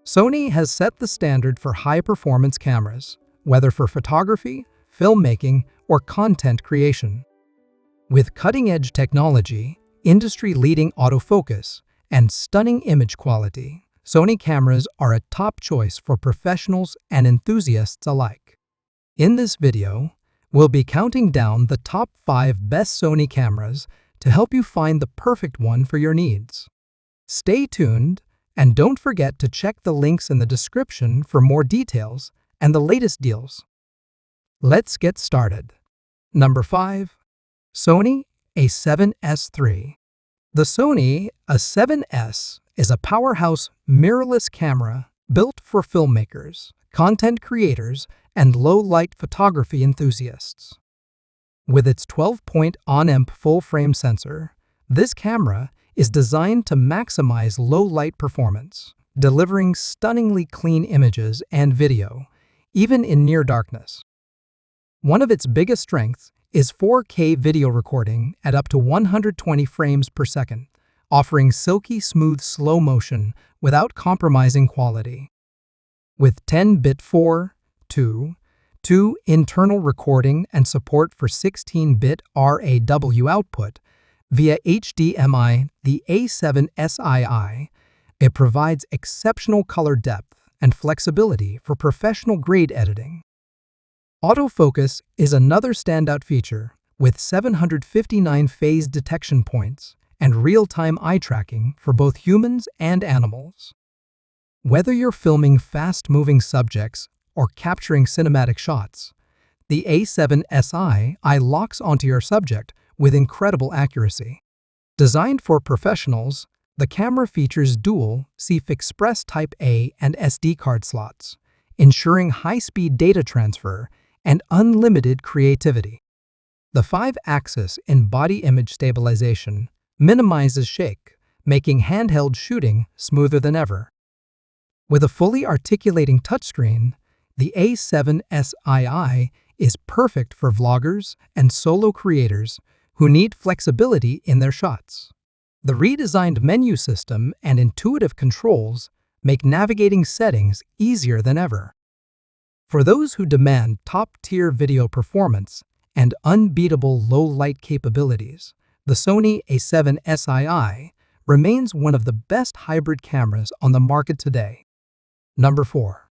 Sony has set the standard for high-performance cameras, whether for photography, filmmaking, or content creation. With cutting-edge technology, industry-leading autofocus, and stunning image quality, Sony cameras are a top choice for professionals and enthusiasts alike. In this video, we'll be counting down the top 5 best Sony cameras to help you find the perfect one for your needs. Stay tuned, and don't forget to check the links in the description for more details and the latest deals. Let's get started. Number 5. Sony A7S III. The Sony A7S is a powerhouse mirrorless camera built for filmmakers, content creators, and low-light photography enthusiasts. With its 12-point on-amp full-frame sensor, this camera is designed to maximize low-light performance, delivering stunningly clean images and video, even in near darkness. One of its biggest strengths is 4K video recording at up to 120 frames per second, offering silky smooth slow motion without compromising quality. With 10-bit 4.2 internal recording and support for 16-bit RAW output via HDMI, the A7C R, it provides exceptional color depth and flexibility for professional-grade editing. Autofocus is another standout feature, with 759 phase detection points and real-time eye tracking for both humans and animals. Whether you're filming fast-moving subjects or capturing cinematic shots, the A7C R locks onto your subject with incredible accuracy. Designed for professionals, the camera features dual CF Express Type A and SD card slots, ensuring high-speed data transfer and unlimited creativity. The 5-axis in-body image stabilization minimizes shake, making handheld shooting smoother than ever. With a fully articulating touchscreen, the A7S R is perfect for vloggers and solo creators who need flexibility in their shots. The redesigned menu system and intuitive controls make navigating settings easier than ever. For those who demand top-tier video performance and unbeatable low-light capabilities, the Sony A7S R remains one of the best hybrid cameras on the market today. Number 4.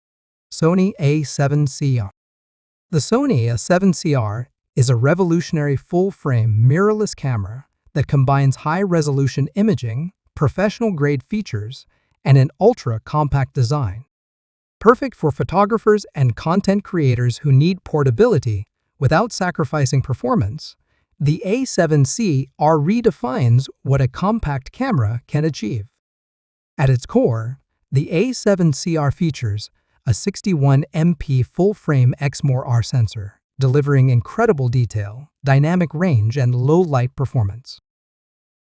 Sony A7C R. The Sony A7C R is a revolutionary full-frame mirrorless camera that combines high-resolution imaging, professional-grade features, and an ultra-compact design. Perfect for photographers and content creators who need portability without sacrificing performance, the A7C R redefines what a compact camera can achieve. At its core, the A7C R features a 61MP full-frame XMOR sensor, delivering incredible detail, dynamic range, and low-light performance.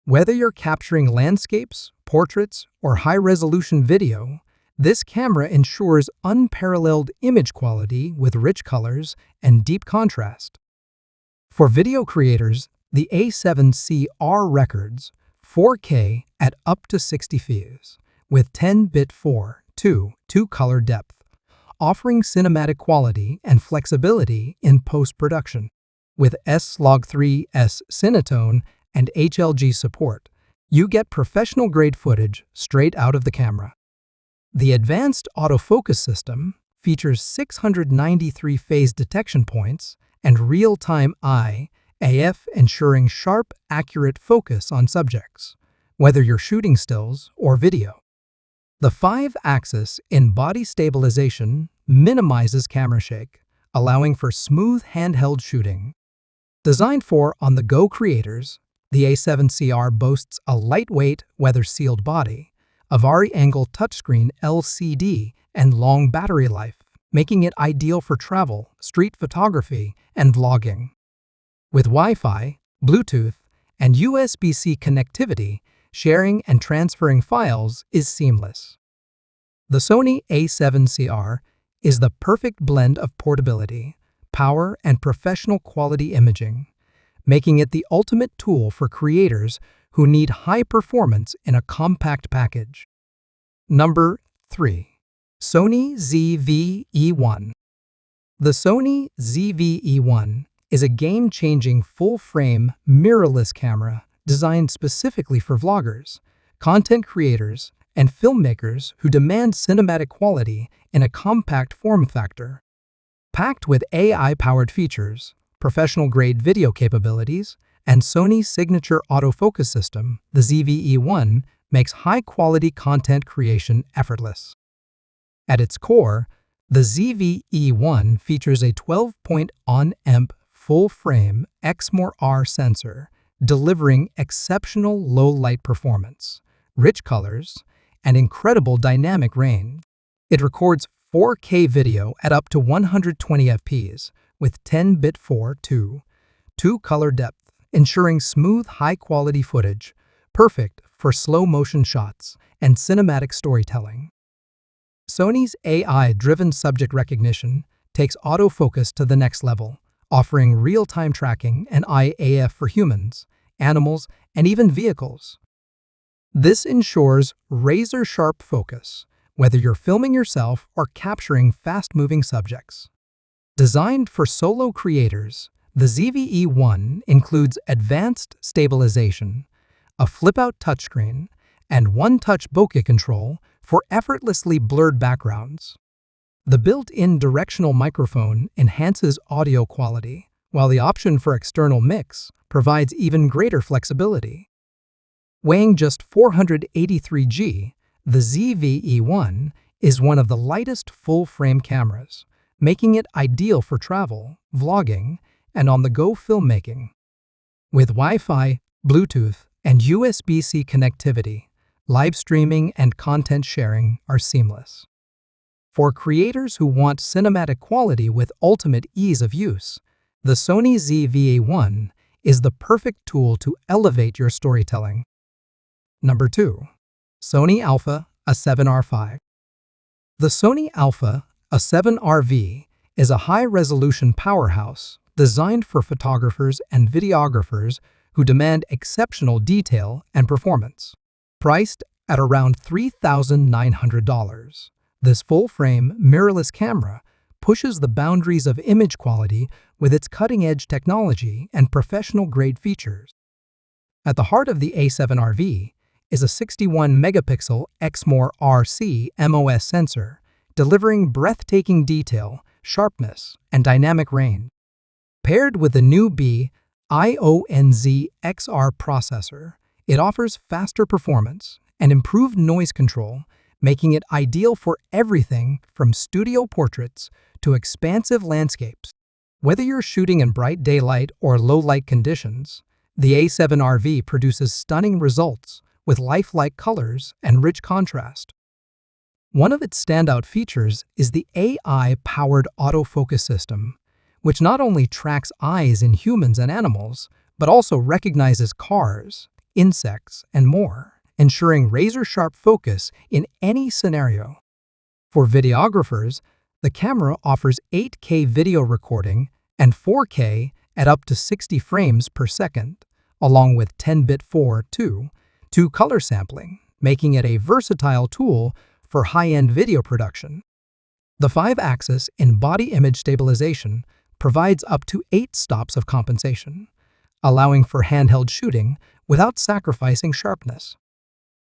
Whether you're capturing landscapes, portraits, or high-resolution video, this camera ensures unparalleled image quality with rich colors and deep contrast. For video creators, the A7C R records 4K at up to 60 fps with 10-bit 4.2 color depth, offering cinematic quality and flexibility in post-production. With S-Log3S Cinetone and HLG support, you get professional-grade footage straight out of the camera. The advanced autofocus system features 693 phase detection points and real-time AF, ensuring sharp, accurate focus on subjects, whether you're shooting stills or video. The 5-axis in-body stabilization minimizes camera shake, allowing for smooth handheld shooting. Designed for on-the-go creators, the A7C R boasts a lightweight, weather-sealed body, a vari-angle touchscreen LCD, and long battery life, making it ideal for travel, street photography, and vlogging. With Wi-Fi, Bluetooth, and USB-C connectivity, sharing and transferring files is seamless. The Sony A7C R is the perfect blend of portability, power, and professional quality imaging, making it the ultimate tool for creators who need high performance in a compact package. Number 3. Sony ZV-E1. The Sony ZV-E1 is a game-changing full-frame mirrorless camera designed specifically for vloggers, content creators, and filmmakers who demand cinematic quality in a compact form factor. Packed with AI-powered features, professional-grade video capabilities, and Sony's signature autofocus system, the ZV-E1 makes high-quality content creation effortless. At its core, the ZV-E1 features a 12-point-on-amp full-frame A7R sensor, delivering exceptional low-light performance, rich colors, and incredible dynamic range. It records 4K video at up to 120 fps with 10-bit 4:2 color depth, ensuring smooth, high-quality footage, perfect for slow-motion shots and cinematic storytelling. Sony's AI-driven subject recognition takes autofocus to the next level, offering real-time tracking and IAF for humans, animals, and even vehicles. This ensures razor-sharp focus, whether you're filming yourself or capturing fast-moving subjects. Designed for solo creators, the ZV-E1 includes advanced stabilization, a flip-out touchscreen, and one-touch bokeh control for effortlessly blurred backgrounds. The built-in directional microphone enhances audio quality, while the option for external mix provides even greater flexibility. Weighing just 483 g, the ZV-E1 is one of the lightest full-frame cameras, making it ideal for travel, vlogging, and on-the-go filmmaking. With Wi-Fi, Bluetooth, and USB-C connectivity, live streaming and content sharing are seamless. For creators who want cinematic quality with ultimate ease of use, the Sony ZV-E1 is the perfect tool to elevate your storytelling. Number 2. Sony Alpha A7R. The Sony Alpha A7R is a high-resolution powerhouse designed for photographers and videographers who demand exceptional detail and performance. Priced at around $3,900, this full-frame, mirrorless camera pushes the boundaries of image quality with its cutting-edge technology and professional-grade features. At the heart of the A7R is a 61-megapixel exmor RC MOS sensor, delivering breathtaking detail, sharpness, and dynamic range. Paired with the new B-IONZ XR processor, it offers faster performance and improved noise control, making it ideal for everything from studio portraits to expansive landscapes. Whether you're shooting in bright daylight or low-light conditions, the A7R produces stunning results with lifelike colors and rich contrast. One of its standout features is the AI-powered autofocus system, which not only tracks eyes in humans and animals, but also recognizes cars, insects, and more, ensuring razor-sharp focus in any scenario. For videographers, the camera offers 8K video recording and 4K at up to 60 frames per second, along with 10-bit 4:2 color sampling, making it a versatile tool for high-end video production. The 5-axis in-body image stabilization provides up to 8 stops of compensation, allowing for handheld shooting without sacrificing sharpness.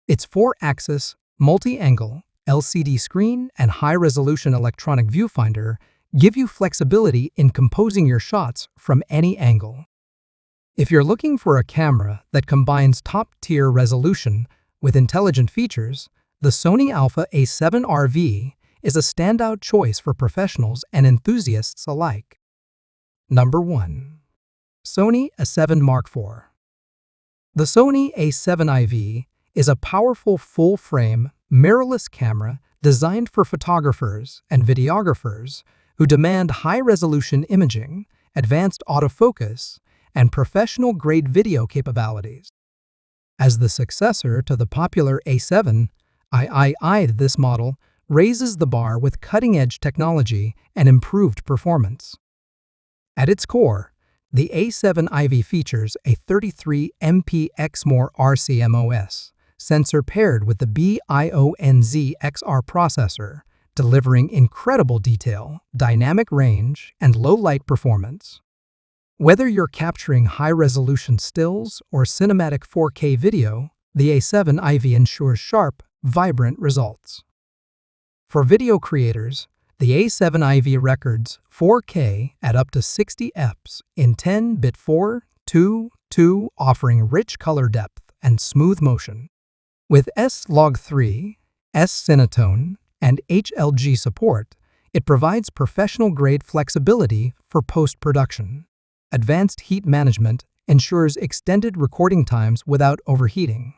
Its 4-axis, multi-angle, LCD screen and high-resolution electronic viewfinder give you flexibility in composing your shots from any angle. If you're looking for a camera that combines top-tier resolution with intelligent features, the Sony Alpha A7R is a standout choice for professionals and enthusiasts alike. Number 1. Sony A7 Mark IV. The Sony A7 is a powerful full-frame, mirrorless camera designed for photographers and videographers who demand high-resolution imaging, advanced autofocus, and professional-grade video capabilities. As the successor to the popular A7, this model raises the bar with cutting-edge technology and improved performance. At its core, the A7 features a 33MP exmor RCMOS sensor paired with the B-IONZ XR processor, delivering incredible detail, dynamic range, and low-light performance. Whether you're capturing high-resolution stills or cinematic 4K video, the A7IV ensures sharp, vibrant results. For video creators, the A7IV records 4K at up to 60 fps in 10-bit 4:2:2, offering rich color depth and smooth motion. With S-Log3, S-Cinetone, and HLG support, it provides professional-grade flexibility for post-production. Advanced heat management ensures extended recording times without overheating.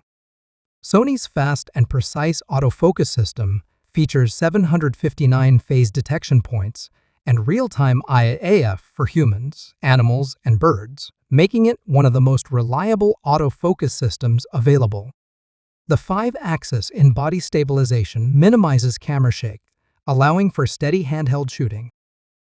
Sony's fast and precise autofocus system features 759 phase detection points and real-time IAF for humans, animals, and birds, making it one of the most reliable autofocus systems available. The 5-axis in-body stabilization minimizes camera shake, allowing for steady handheld shooting.